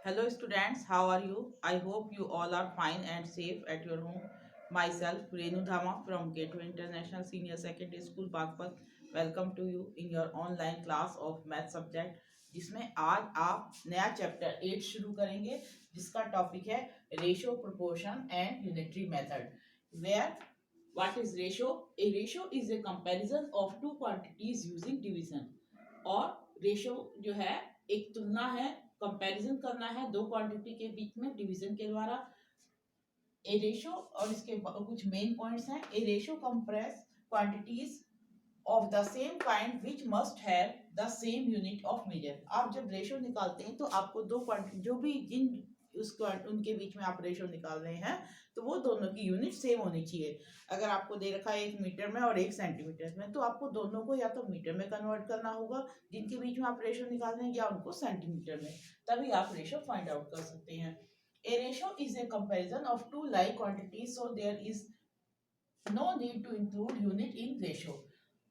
Hello students, how are you? I hope you all are fine and safe at your home. Myself, Renu Dhama from Gateway International Senior Secondary School, Bagpat. Welcome to you in your online class of math subject, जिसमें आज आप नया chapter 8 शुरू करेंगे जिसका topic है ratio proportion and unitary method where what is ratio a ratio is a comparison of two quantities using division और ratio जो है एक तुलना है कंपैरिजन करना है दो क्वांटिटी के बीच में डिवीजन के द्वारा ए रेशियो और इसके कुछ मेन पॉइंट्स हैं a ratio compares quantities of the same kind which must have the same unit of measure. आप जब रेशियो निकालते हैं तो आपको दो क्वांटिटी जो भी जिन उसको उनके बीच में आप रेशियो निकाल रहे हैं तो वो दोनों की यूनिट सेम होनी चाहिए। अगर आपको दे रखा है 1 मीटर में और 1 सेंटीमीटर में तो आपको दोनों को या तो मीटर में कन्वर्ट करना होगा जिनके बीच में आप रेशियो निकाल रहे हैं या उनको सेंटीमीटर में, तभी आप रेशियो फाइंड आउट कर सकते हैं। A ratio is a comparison of two like quantities so there is no need to include unit in ratio.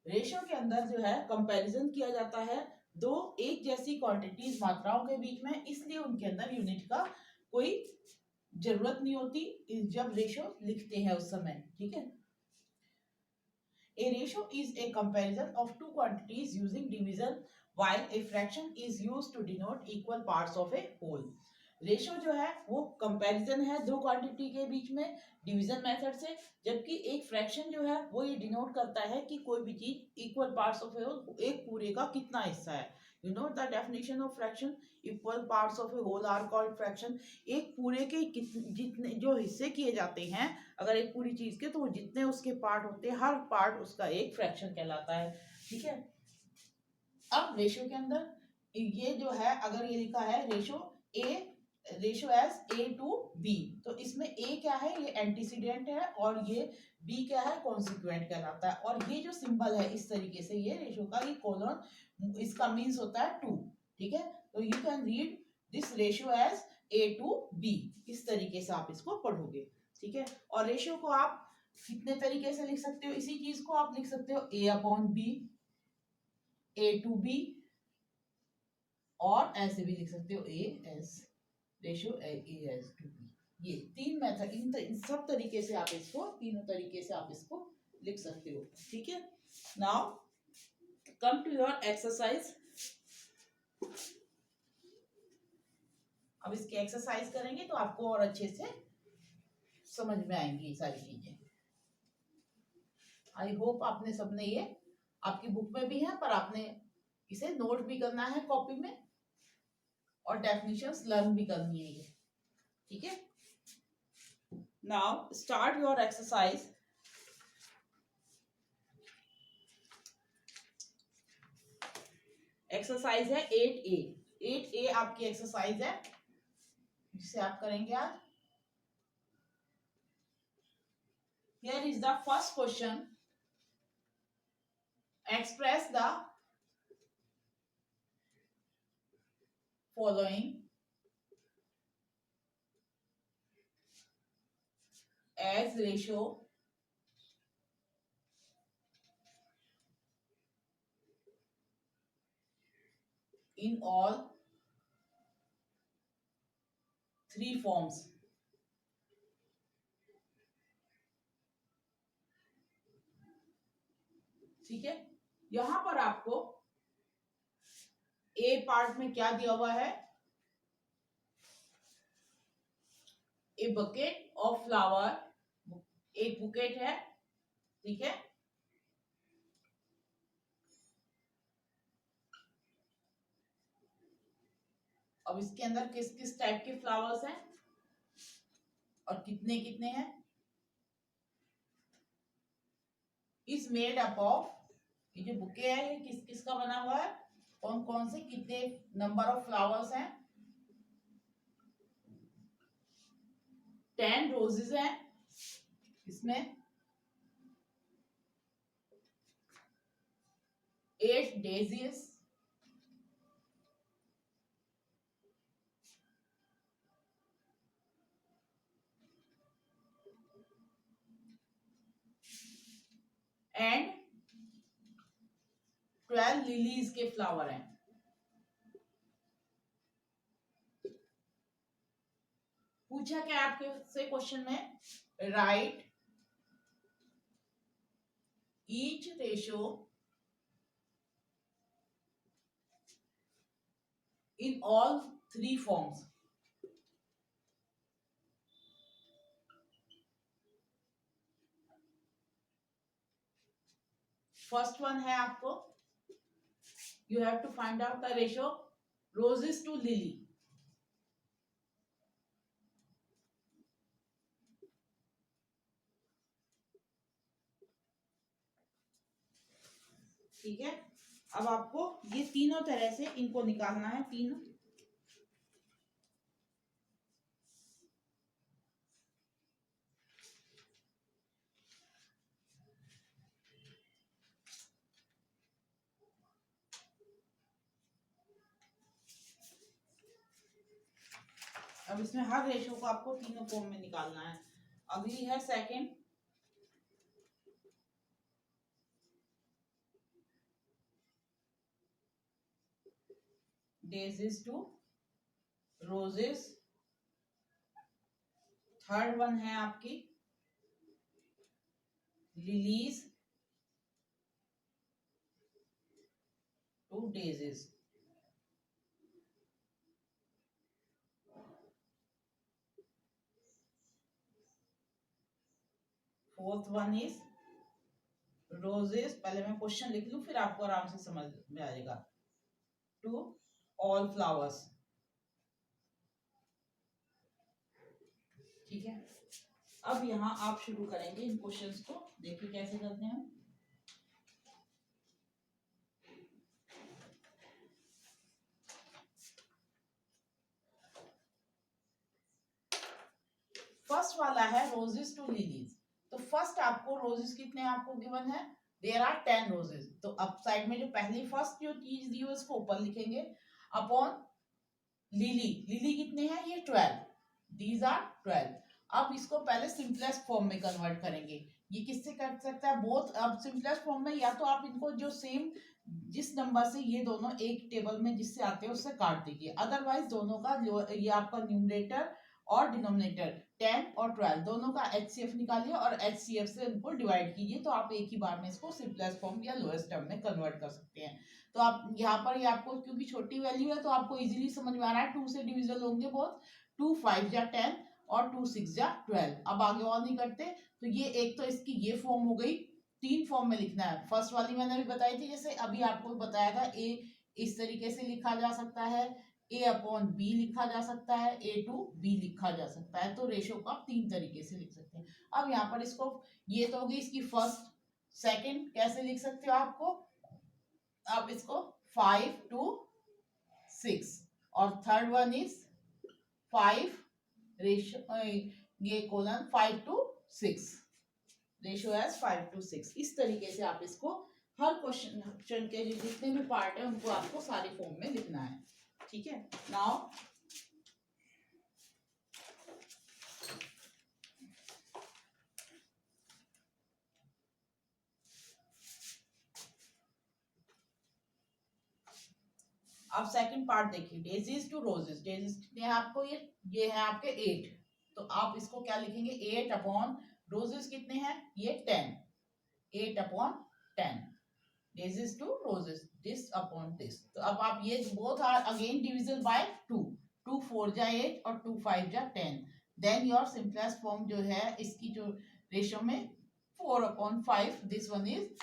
Ratio के अंदर जो है कंपैरिजन किया जाता है दो एक जैसी क्वांटिटीज मात्राओं के बीच में, इसलिए उनके अंदर यूनिट का कोई जरूरत नहीं होती जब रेशियो लिखते हैं उस समय। ठीक है, a ratio is a comparison of two quantities using division while a fraction is used to denote equal parts of a whole. Ratio जो है वो कंपैरिजन है दो क्वांटिटी के बीच में डिवीजन मेथड से, जबकि एक फ्रैक्शन जो है वो ये डिनोट करता है कि कोई भी चीज इक्वल पार्ट्स ऑफ एक पूरे का कितना हिस्सा है। You know the definition of fraction, equal parts of a whole are called fraction. एक पूरे के जितने जो हिस्से किए जाते हैं अगर एक पूरी चीज के तो वो जितने उसके पार्ट होते हैं हर पार्ट उसका एक फ्रैक्शन कहलाता है। ठीक है, अब रेशियो के अंदर ये जो है अगर ये लिखा है ratio as A to B, तो इसमें ए क्या है, ये एंटीसीडेंट है और ये बी क्या है, कॉन्सिक्वेंट कहलाता है। और ये जो सिंबल है इस तरीके से ये रेशियो का ये कोलन इसका मीन्स होता है 2। ठीक है, तो you can read this ratio as A to B, इस तरीके से आप इसको पढ़ोगे। ठीक है, और रेशियो को आप कितने तरीके से लिख सकते हो, इसी चीज को आप लिख सकते हो A upon B, A to B, और ऐसे भी लिख सकते हो A is ratio A is to B. ये तीन मेथड इन सब तरीके से आप इसको तीनों तरीके से आप इसको लिख सकते हो। ठीक है, now come to your exercise. अब इसकी एक्सरसाइज करेंगे तो आपको और अच्छे से समझ में आएंगी सारी चीजें। आई होप आपने सबने ये आपकी बुक में भी है पर आपने इसे नोट भी करना है कॉपी में और डेफिनेशंस लर्न भी करनी है ये। ठीक है, now start your exercise. Exercise है 8A। 8A आपकी एक्सरसाइज है जिसे आप करेंगे आज। Here is the first question. Express the following as ratio in all three forms. ठीक है, यहां पर आपको ए पार्ट में क्या दिया हुआ है, ए बकेट ऑफ फ्लावर, एक बुकेट है। ठीक है, अब इसके अंदर किस किस टाइप के फ्लावर्स हैं और कितने कितने हैं। इज मेड अप ऑफ, ये जो बुके है ये किस किस का बना हुआ है, कौन कौन से कितने नंबर ऑफ फ्लावर्स हैं। 10 रोजेस हैं इसमें, 8 डेजीज, 12 लिलीज के फ्लावर हैं। पूछा क्या आपके से क्वेश्चन में, write each ratio in all three forms. First one है आपको, you have to find out the ratio roses to lily. ठीक है, अब आपको ये तीनों तरह से इनको निकालना है, तीनों। अब इसमें हर रेशो को आपको तीनों फॉर्म में निकालना है। अगली है second, daisies to roses. Third one है आपकी lilies to daisies. Fourth one is roses, पहले मैं क्वेश्चन लिख लूं फिर आपको आराम से समझ में आएगा, टू ऑल फ्लावर्स। ठीक है, अब यहाँ आप शुरू करेंगे इन क्वेश्चंस को, देखिए कैसे करते हैं। फर्स्ट वाला है रोजेस टू लिलीज। तो फर्स्ट आपको रोजेस कितने आपको गिवन है, देयर आर 10 रोजेस। तो अब साइड में जो पहली फर्स्ट जो चीज दी है उसको ऊपर लिखेंगे, अपॉन लिली, लिली कितने हैं, ये 12, दीज आर 12। अब इसको पहले सिंपलेस्ट फॉर्म में कन्वर्ट करेंगे। ये किससे कर सकता है, बोथ। अब सिंपलेस्ट फॉर्म में या तो आप इनको जो सेम जिस नंबर से ये दोनों एक टेबल में जिससे आते हैं उससे काट दीजिए, अदरवाइज दोनों का ये आपका न्यूमरेटर और डिनोमिनेटर 10 और 12 दोनों का HCF निकालिए और HCF से उनको डिवाइड कीजिए, तो आप एक ही बार में इसको सिंपलेस्ट फॉर्म या लोएस्ट टर्म में कन्वर्ट कर सकते हैं। तो आप यहाँ पर ये आपको क्योंकि छोटी वैल्यू है तो आपको इजीली समझ में आ रहा है, 2 से डिविजल होंगे बहुत, 2 5 जा 10 और 2 6 जा 12। अब आगे और नहीं करते, तो ये एक तो इसकी ये फॉर्म हो गई, तीन फॉर्म में लिखना है। फर्स्ट वाली मैंने अभी बताई थी, जैसे अभी आपको बताया था, ए इस तरीके से लिखा जा सकता है, ए अपॉन बी लिखा जा सकता है, ए टू बी लिखा जा सकता है। तो रेशो को आप तीन तरीके से लिख सकते हैं। अब यहाँ पर इसको, ये तो होगी इसकी फर्स्ट। सेकंड कैसे लिख सकते हो आपको, आप इसको 5 to 6, और थर्ड वन इज 5 रेशो, ये colon 5 to 6, ratio as 5 to 6। इस तरीके से आप इसको हर क्वेश्चन के जितने भी पार्ट है उनको आपको सारी फॉर्म में लिखना है। ठीक है, नाउ अब सेकंड पार्ट देखिए, डेजीज टू रोजेस। डेजीज कितने हैं आपको, ये है आपके 8। तो आप इसको क्या लिखेंगे, 8 अपॉन रोजेस कितने हैं, ये 10, 8 upon 10, daisies to roses, this upon this. तो अब आप ये both are again divisible by 2, 2 4 जा 8 और 2 5 जा 10। देन योर सिंपलेस्ट फॉर्म जो है इसकी जो रेशियो में 4 upon 5, this one is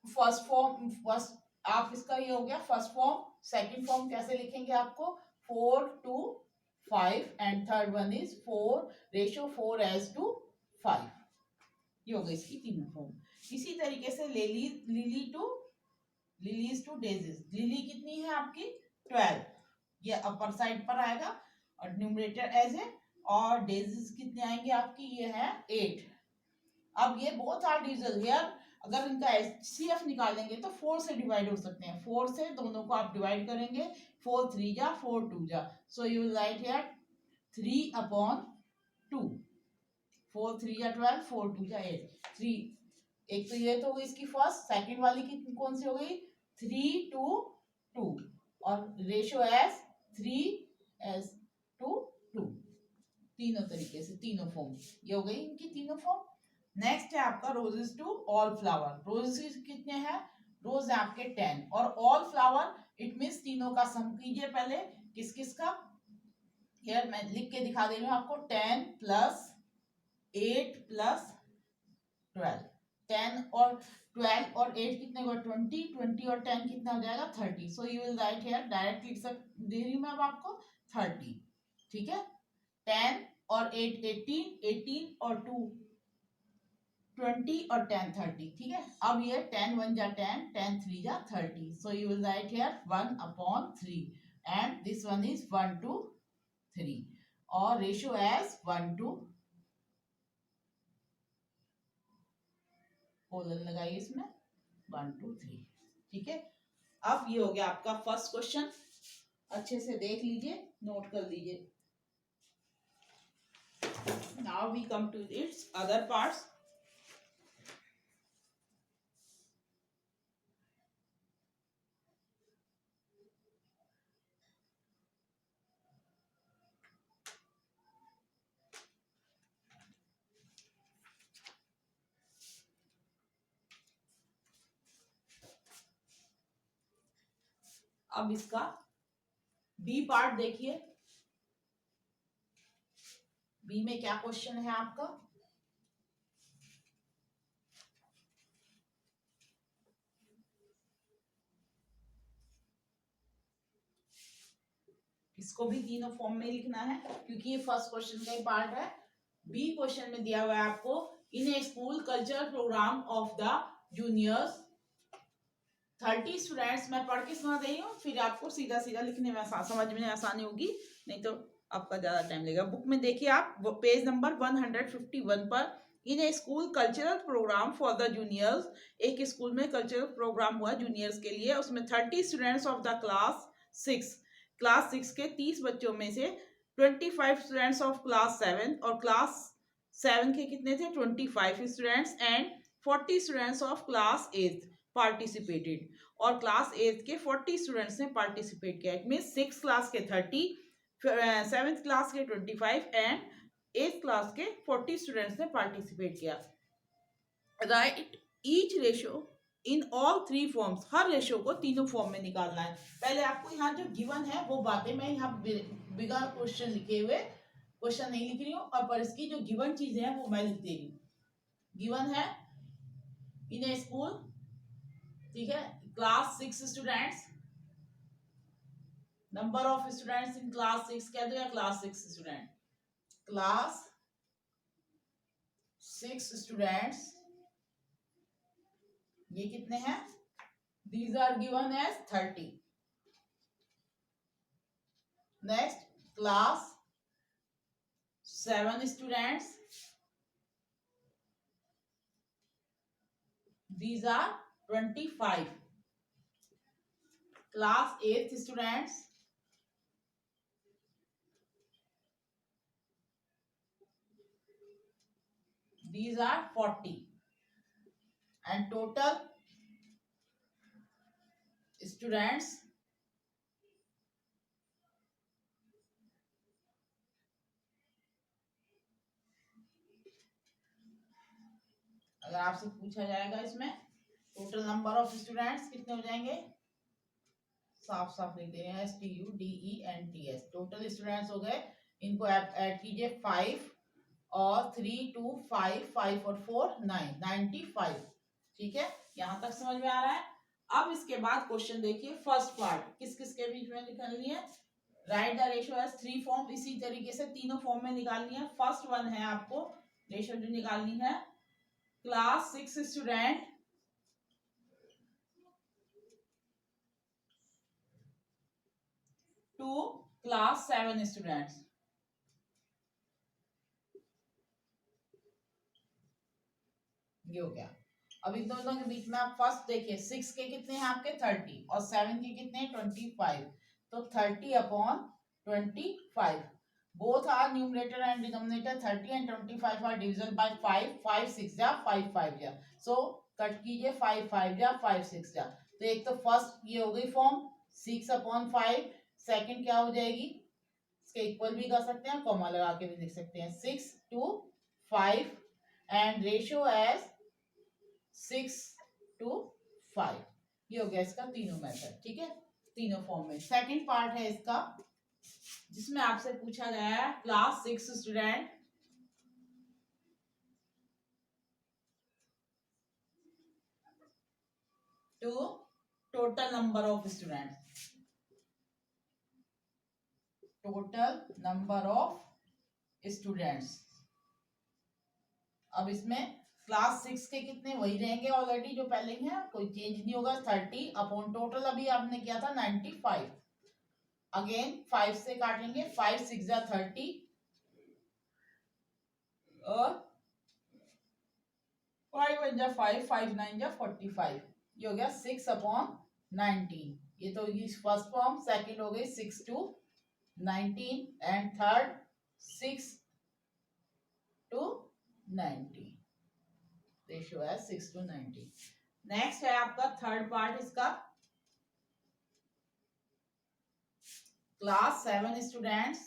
first form. First आप इसका ये हो गया फर्स्ट फॉर्म। सेकंड फॉर्म कैसे लिखेंगे आपको, 4 to 5 and third one is 4 ratio 4 as to 5। ये हो गई इसकी तीनों फॉर्म। इसी तरीके से लिलीज टू डेजिस। लिली कितनी है आपकी 12, ये अपर साइड पर आएगा और न्यूमरेटर एज है, और डेजिस कितने आएंगे आपकी, ये है 8। अब ये बोथ आर डिविजिबल हियर, अगर इनका HCF निकालेंगे तो 4 से डिवाइड हो सकते हैं, 4 से दोनों को आप डिवाइड करेंगे, 4 3 जा 4 2 जा, so you will write here 3 upon 2, 4 3 जा 12, 4 2 जा 8, 3। एक तो ये तो हो गई इसकी फर्स्ट। सेकंड वाली की कौन सी हो गई, 3 to 2 और रेशियो एज 3 as to 2। तीनों तरीके से, तीनों फॉर्म। ये हो गई इनकी तीनों फॉर्म। नेक्स्ट है आपका roses to all flower. Roses कितने हैं? रोज है आपके 10 और ऑल फ्लावर इट मीन्स तीनों का सम कीजिए पहले। किस किस का? यार मैं लिख के दिखा दे रही हूँ आपको। 10 प्लस 8 प्लस 12। 10 और 12 और 8 कितने हुआ? 20। 20 और 10 कितना हो जाएगा? 30। So you will write here, direct लिख दे रही हूँ मैं अब आपको 30। ठीक है। 10 और 8 18, 18 और 2 20 और 10 30। ठीक है। अब ये 10 1 जा 10, 10 3 जा 30। So you will write here 1/3 and this one is 1 to 3 और रेशियो एज 1 to, कोलन लगाइए इसमें, 1 to 3। ठीक है। अब ये हो गया आपका फर्स्ट क्वेश्चन। अच्छे से देख लीजिए, नोट कर लीजिए। Now we come to its other parts. अब इसका बी पार्ट देखिए। बी में क्या क्वेश्चन है आपका? इसको भी तीनों फॉर्म में लिखना है क्योंकि ये फर्स्ट क्वेश्चन का ही पार्ट है। बी क्वेश्चन में दिया हुआ है आपको, in a school cultural programme of the juniors 30 students. मैं पढ़ के सुना रही हूँ, फिर आपको सीधा सीधा लिखने में समझ में आसानी होगी, नहीं तो आपका ज्यादा टाइम लगेगा। बुक में देखिए आप पेज नंबर 151 पर, in a school cultural programme for the juniors. एक स्कूल में कल्चरल प्रोग्राम हुआ जूनियर्स के लिए, उसमें 30 स्टूडेंट्स ऑफ द क्लास 6 के 30 बच्चों में से 25 स्टूडेंट्स ऑफ क्लास 7 और क्लास 7 के कितने थे? 25 students and 40 students of class 8 participated. और क्लास 8 के 40 स्टूडेंट्स ने पार्टिसिपेट किया। इट मीन 6 क्लास के 30, 7th क्लास के 25 एंड 8th क्लास के 40 स्टूडेंट्स ने पार्टिसिपेट किया। Right each ratio in all 3 forms. Her ratio को तीनों फॉर्म में निकालना है। पहले आपको यहाँ जो गिवन है वो बातें मैं यहाँ बिना क्वेश्चन लिखे हुए, क्वेश्चन नहीं लिख रही हूँ, और पर इसकी जो गिवन चीजें हैं वो मैं लिख दे रही हूँ। गिवन है इन ए स्कूल, ठीक है, class 6 students, number of students in class 6 कह दो या क्लास 6 स्टूडेंट, क्लास 6 स्टूडेंट्स, ये कितने हैं? These are given as 30। Next class 7 students, these are 25। Class 8 students, these are 40 and total students अगर आपसे पूछा जाएगा इसमें टोटल नंबर ऑफ स्टूडेंट्स कितने हो जाएंगे? साफ साफ लिख दे रहे हैं STUDENTS। टोटल स्टूडेंट्स हो गए, इनको ऐड कीजिए 5 और 3 2 5 5 और 4 9 95। ठीक है, यहां तक समझ में आ रहा है। अब इसके बाद क्वेश्चन देखिए, फर्स्ट पार्ट किस किस के बीच में निकालनी है? Write the ratio as 3 form. इसी तरीके से तीनों फॉर्म में निकालनी है। फर्स्ट वन है आपको रेशियो जो निकालनी है, class 6 student to class 7 students. ये हो गया। अब इन दोनों के बीच में आप फर्स्ट देखिए, 6 के कितने हैं आपके? 30 और 7 के कितने हैं? 25। तो 30/25। Both are numerator and denominator 30 and 25 are divisible by 5। 5 6 जा 5 5 जा, सो कट कीजिए 5 5 जा 5 6 जा। तो एक तो फर्स्ट ये हो गई फॉर्म 6/5। सेकंड क्या हो जाएगी? इसके इक्वल भी कर सकते हैं, कॉमा लगा के भी लिख सकते हैं 6 to 5 and ratio as 6 to 5। ये हो गया इसका तीनों मेथड, ठीक है, तीनों फॉर्म में। सेकंड पार्ट है इसका जिसमें आपसे पूछा गया है class 6 student to total number of students, total number of students. अब इसमें क्लास 6 के कितने वही रहेंगे ऑलरेडी जो पहले ही है, कोई चेंज नहीं होगा। 30 अपॉन टोटल अभी आपने किया था 95, अगेन 5 से काटेंगे, 5 6 जा 30 और 5 1 जा 5, 5 9 जा 45। ये हो गया 6 अपॉन 19। ये तो होगी फर्स्ट फॉर्म। सेकंड हो गई 6 to 19 and third 6 to 90। Ratio है 6 to 90। नेक्स्ट है आपका थर्ड पार्ट इसका class 7 students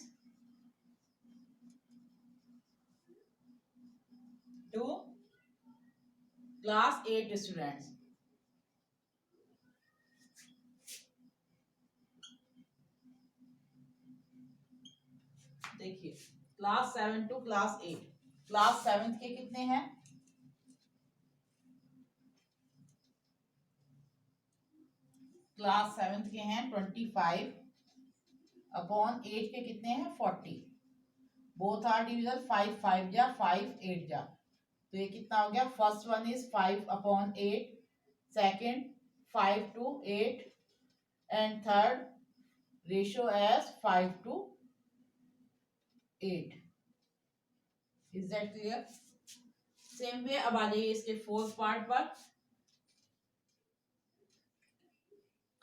to class 8 students. देखिए क्लास 7 टू क्लास 8, क्लास 7 के कितने हैं, क्लास 7 के हैं 25 अपॉन 8 के कितने हैं 40। बोथ आर डिविजल, 5 5 जा 5 8 जा, तो ये कितना हो गया, first one is 5 upon 8, second 5 to 8 and third ratio as 5 to 8। Is that clear? Same way अब आ जाइए इसके फोर्थ पार्ट पर,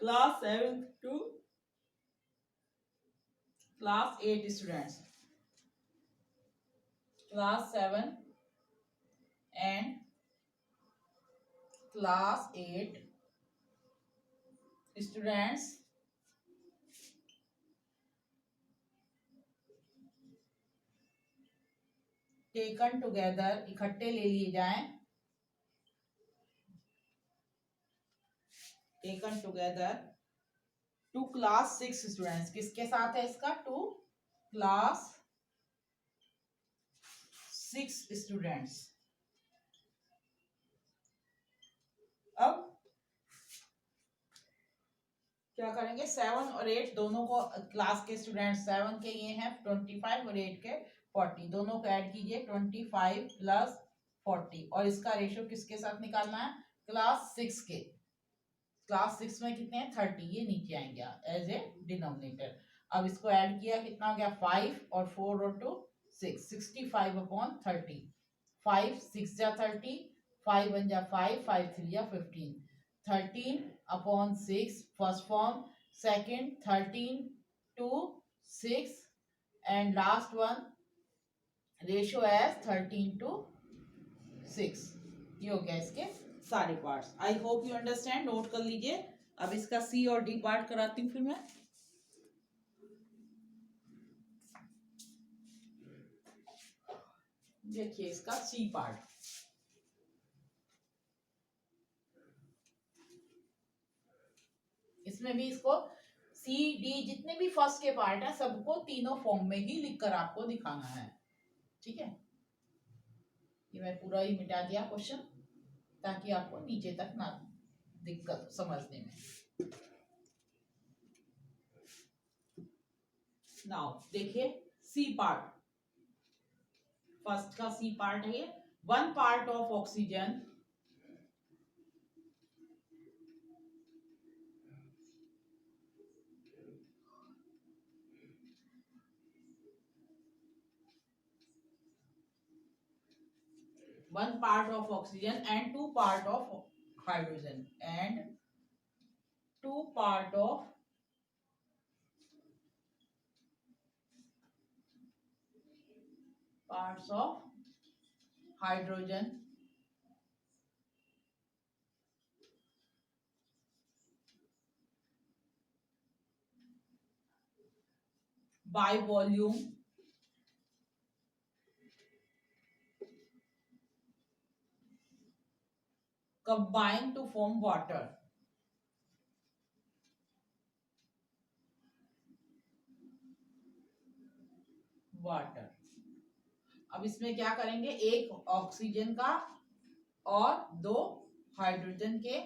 class 7 to class 8 students, class 7 and class 8 students taken together, इकट्ठे ले लिए जाएं, taken together to class 6 students. किसके साथ है इसका, टू क्लास 6 स्टूडेंट्स। अब क्या करेंगे, 7 और 8 दोनों को, क्लास के स्टूडेंट 7 के ये हैं 25 और 8 के 40, दोनों को ऐड कीजिए 25 प्लस 40 और इसका रेशियो किसके साथ निकालना है, क्लास 6 के। क्लास 6 में कितने हैं 30, ये नीचे आएंगे एज ए डिनोमिनेटर। अब इसको ऐड किया कितना हो गया 5 और 4 और 2 6, 65 अपॉन 30, 5 6 जा 30, 5 1 जा 5, 5 3 जा 15, 13 upon 6 first form, second 13 to 6 and last one ratio as 13 to 6। ये हो गया इसके सारे parts. I hope you understand, note कर लीजिए। अब इसका सी और डी पार्ट कराती हूँ फिर मैं। देखिए इसका सी पार्ट, इसमें भी इसको सी डी जितने भी फर्स्ट के पार्ट है सबको तीनों फॉर्म में ही लिखकर आपको दिखाना है, ठीक है। ये मैं पूरा ही मिटा दिया क्वेश्चन ताकि आपको नीचे तक ना दिक्कत समझने में। नाउ देखिए सी पार्ट, फर्स्ट का सी पार्ट है ये, 1 part of oxygen and 2 part of hydrogen and 2 part of parts of hydrogen by volume combine to form water. Water. अब इसमें क्या करेंगे, एक ऑक्सीजन का और दो हाइड्रोजन के,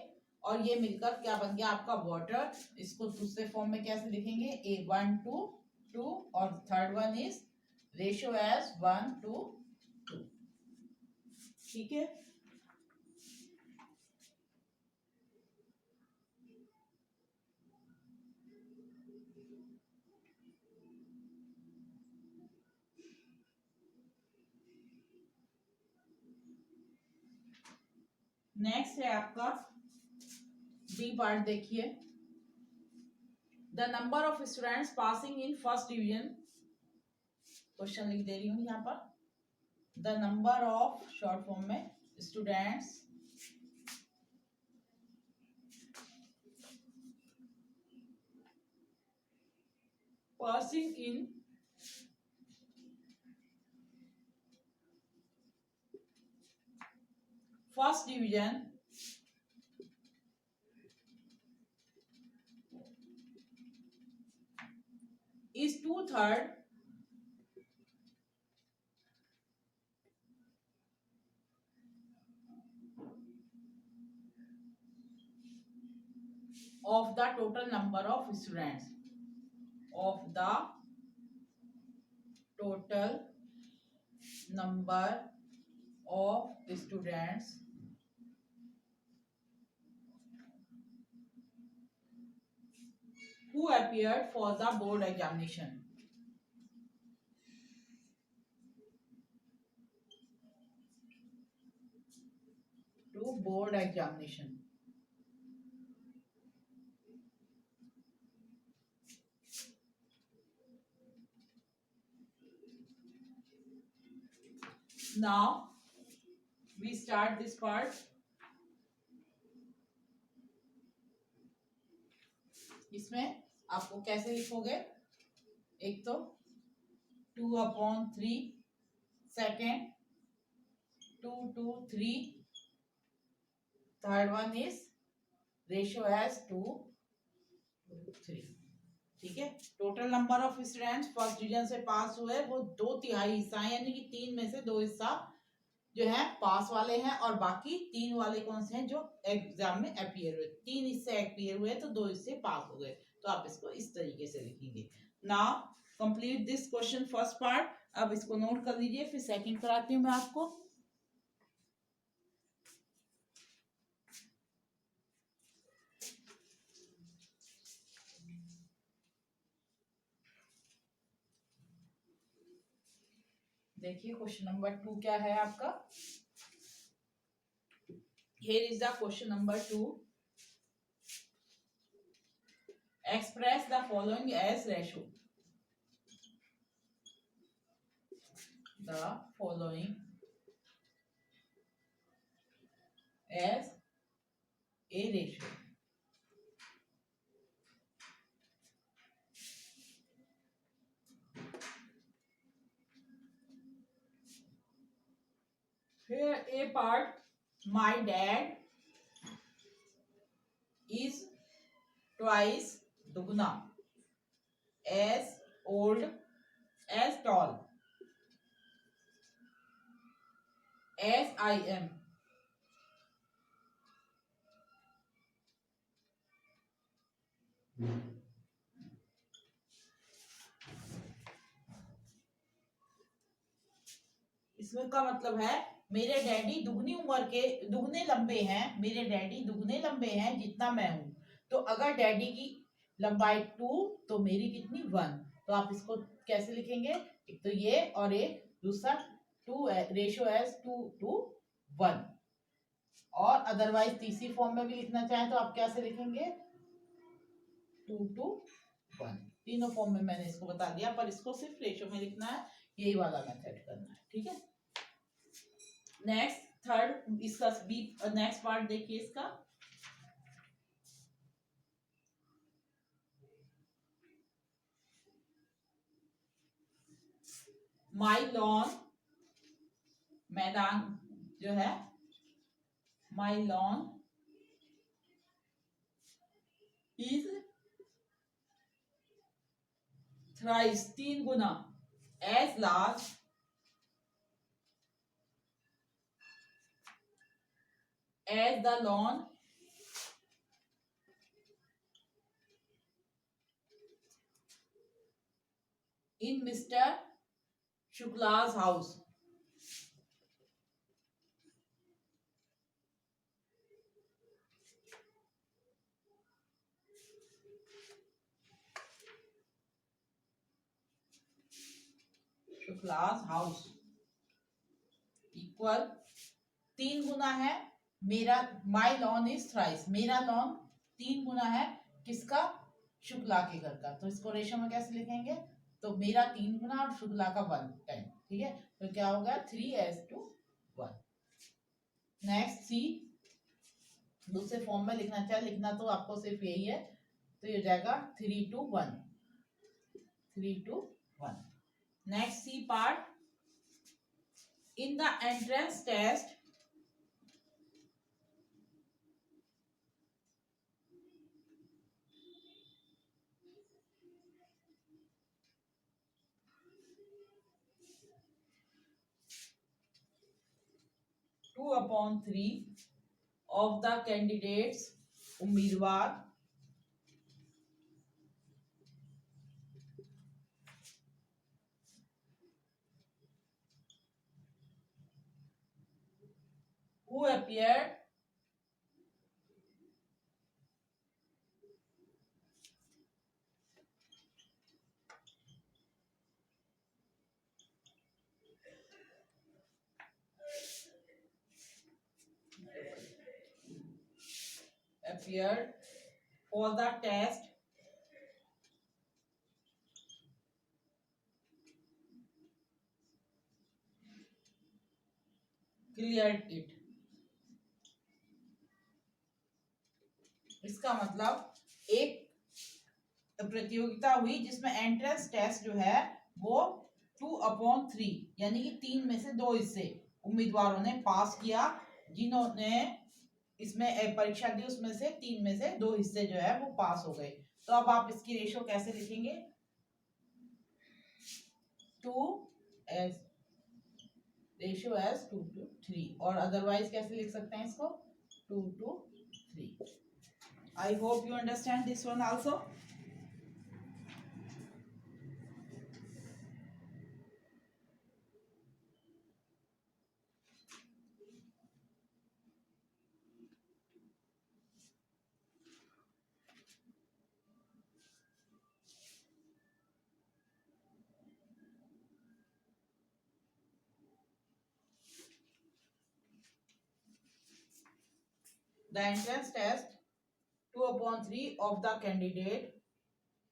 और ये मिलकर क्या बन गया आपका वाटर। इसको दूसरे फॉर्म में कैसे लिखेंगे, ए 1:2 और third one is ratio as 1:2। ठीक है। नेक्स्ट है आपका डी पार्ट, देखिए the number of students passing in first division. Question लिख दे रही हूं यहाँ पर, the number of, short form में, students passing in first division is 2/3 of the total number of students, of the total number of students who appeared for the board examination. To board examination. Now we start this part. इसमें आपको कैसे लिखोगे, एक तो 2/3, second 2:3, third one is ratio as 2:3। ठीक है। Total number of students first division से pass हुए वो 2/3 हिस्सा है, यानी कि 3 में से 2 हिस्सा जो है पास वाले हैं, और बाकी 3 वाले कौन से हैं जो एग्जाम में अपीयर हुए। 3 हिस्से अपीयर हुए तो 2 हिस्से पास हो गए। तो आप इसको इस तरीके से लिखेंगे। Now complete this question first part. अब इसको नोट कर लीजिए, फिर सेकंड कराती हूँ मैं आपको। देखिए क्वेश्चन नंबर 2 क्या है आपका। Here is the question number 2. Express the following as ratio. The following as a ratio. Here a part, my dad is twice dugna as old as tall as I am. इसमें का मतलब है मेरे daddy दुगनी उम्र के, दुगने लंबे हैं, मेरे डैडी दुगने लंबे हैं जितना मैं हूं। तो अगर डैडी की लंबाई 2 तो मेरी कितनी 1। तो आप इसको कैसे लिखेंगे, एक तो ये और एक दूसरा 2 रेशियो एज 2:1। और अदरवाइज तीसरी फॉर्म में भी लिखना चाहें तो आप कैसे लिखेंगे 2:1। तीनों फॉर्म में मैंने इसको बता दिया, पर इसको सिर्फ रेशियो में लिखना है, यही वाला मेथड करना है। ठीक है। नेक्स्ट थर्ड इसका बी, नेक्स्ट पार्ट देखिए इसका। माई लॉन, मैदान जो है, माई लॉन इज थ्राइस, 3 गुना, as large as the lawn in mister Shukla's house. Shukla's house equal 3 गुना है मेरा, माई लॉन इज थ्राइस, मेरा लॉन 3 गुना है किसका, शुक्ला के घर का। तो इसको रेशो में कैसे लिखेंगे, तो मेरा 3 गुना और शुक्ला का 1 टाइम, ठीक है। तो क्या होगा 3:1। नेक्स्ट सी, दूसरे फॉर्म में लिखना चाहिए, लिखना तो आपको सिर्फ यही है, तो ये हो जाएगा 3:1, 3:1। Next C part, in the entrance test two upon 3 of the candidates, उम्मीदवार who appeared for the test cleared it। इसका मतलब एक प्रतियोगिता हुई जिसमें एंट्रेंस टेस्ट जो है वो 2/3 यानी कि 3 में से 2 हिस्से उम्मीदवारों ने पास किया, जिन्होंने इसमें परीक्षा दी उसमें से 3 में से 2 हिस्से जो है वो पास हो गए। तो अब आप इसकी रेशो कैसे लिखेंगे, 2 रेशियो एज 2:3, और अदरवाइज कैसे लिख सकते हैं इसको, 2:3। आई hope you understand this one also. The entrance test 2/3 of the candidate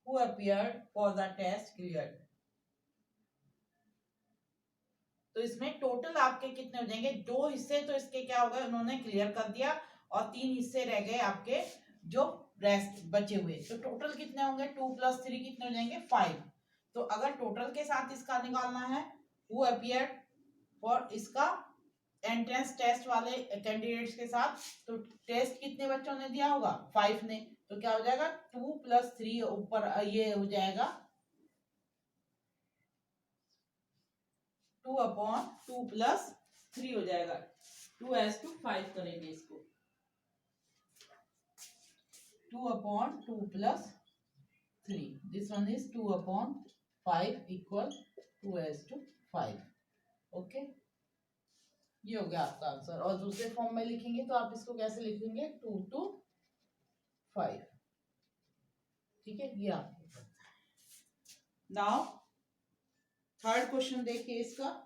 who appeared for the test cleared। तो इसमें टोटल आपके कितने हो जाएंगे, 2 हिस्से तो इसके क्या हो गए, उन्होंने क्लियर कर दिया, और 3 हिस्से रह गए आपके जो रेस्ट बचे हुए। तो टोटल कितने होंगे, 2 + 3 कितने हो जाएंगे, 5। तो अगर टोटल के साथ इसका निकालना है, हु अपीयर्ड फॉर इसका एंट्रेंस टेस्ट वाले कैंडिडेट्स के साथ, तो टेस्ट कितने बच्चों ने दिया होगा, 5 ने। तो क्या हो जाएगा 2 + 3, ऊपर ये हो जाएगा 2/2 + 3 हो जाएगा। 2:5 करेंगे इसको, 2/2 + 3, this one is 2/5 equal 2:5। Okay, ये हो गया आपका आंसर। और दूसरे फॉर्म में लिखेंगे तो आप इसको कैसे लिखेंगे, 2:5। ठीक है, ये आपको। नाउ थर्ड क्वेश्चन देखिए इसका,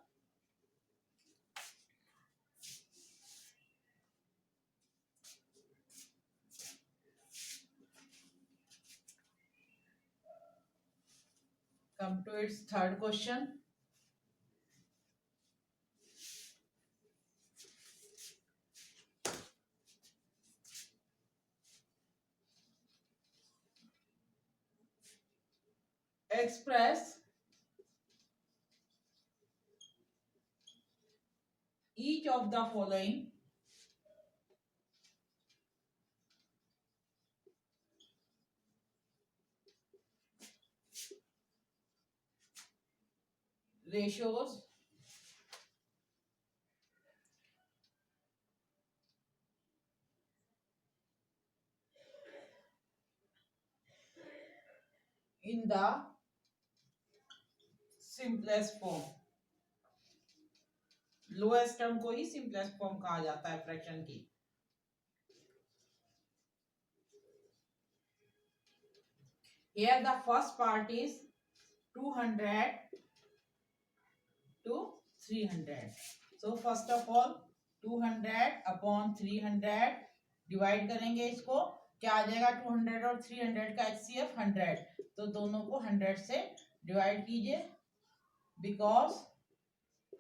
come to its third question। Express each of the following ratios in the simplest form. Lowest term को ही सिंपलेस्ट फॉर्म कहा जाता है फ्रैक्शन की. Here the first part is 200 to 300. So first of all 200 upon 300 divide करेंगे इसको. क्या आ जाएगा 200 और 300 का HCF 100. तो दोनों को 100 से डिवाइड कीजिए because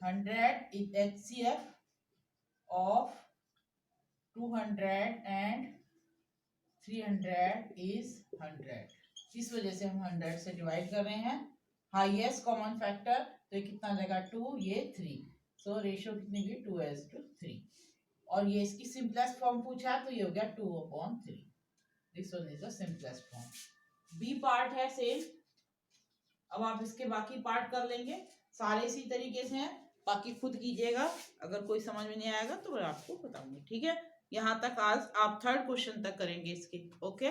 100 is HCF of 200 and 300 is 100. इस वजह से हम 100 से डिवाइड कर रहे हैं. हाईएस्ट कॉमन फैक्टर तो ये कितना जाएगा 2, ये 3. सो रेशियो कितनी हुई 2:3. और ये इसकी सिंपलेस्ट फॉर्म पूछा है तो ये हो गया 2/3. This one is the simplest form. B part है सेम. अब आप इसके बाकी पार्ट कर लेंगे. सारे इसी तरीके से हैं. बाकी खुद कीजिएगा. अगर कोई समझ में नहीं आएगा तो मैं आपको बताऊंगी. ठीक है. यहाँ तक आज आप थर्ड क्वेश्चन तक करेंगे इसके. ओके.